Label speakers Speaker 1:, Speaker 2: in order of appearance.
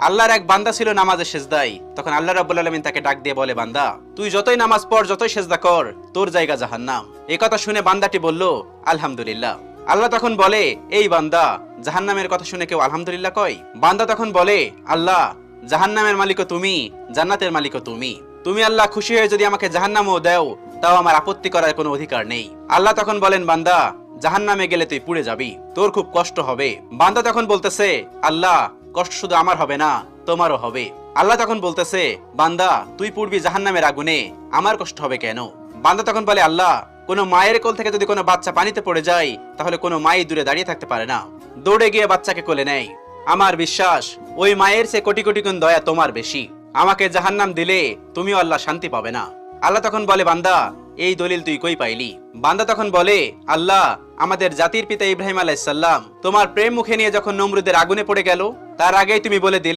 Speaker 1: আল্লাহর এক বান্দা ছিল নামাজে সেজদায়। তখন আল্লাহ রাব্বুল আলামিন তাকে ডাক দিয়ে বলে, বান্দা তুই যতই নামাজ পড়, যতই সেজদা কর, তোর জায়গা জাহান্নাম। এই কথা শুনে বান্দাটি বলল, আলহামদুলিল্লাহ। আল্লাহ তখন বলে, এই বান্দা, জাহান্নামের কথা শুনে কেউ আলহামদুলিল্লাহ কয়? বান্দা তখন বলে, আল্লাহ, জাহান্নামের মালিকও তুমি, জান্নাতের মালিকও তুমি। তুমি আল্লাহ খুশি হয়ে যদি আমাকে জাহান্নামও দাও, তাও আমার আপত্তি করার কোনো অধিকার নেই। আল্লাহ তখন বলেন, বান্দা, জাহান্নামে গেলে তুই পুড়ে যাবি, তোর খুব কষ্ট হবে। বান্দা তখন বলতেছে, আল্লাহ, কষ্ট শুধু আমার হবে না, তোমারও হবে। আল্লাহ তখন বলতেছে, বান্দা, তুই পুড়বি জাহান্নামের আগুনে, আমার কষ্ট হবে কেন? বান্দা তখন বলে, আল্লাহ, কোনো মায়ের কোল থেকে যদি কোনো বাচ্চা পানিতে পড়ে যায়, তাহলে কোনো মাই দূরে দাঁড়িয়ে থাকতে পারে না, দৌড়ে গিয়ে বাচ্চাকে কোলে নেয়। আমার বিশ্বাস ওই মায়ের চেয়ে কোটি কোটি গুণ দয়া তোমার বেশি। আমাকে জাহান্নাম দিলে তুমিও আল্লাহ শান্তি পাবে না। আল্লাহ তখন বলে, বান্দা, এই দলিল তুই কই পাইলি? বান্দা তখন বলে, আল্লাহ, আমাদের জাতির পিতা ইব্রাহিম আলাইহিস সালাম তোমার প্রেম মুখে নিয়ে যখন নমরুদের আগুনে পড়ে গেল, তার আগেই তুমি বলে দিলে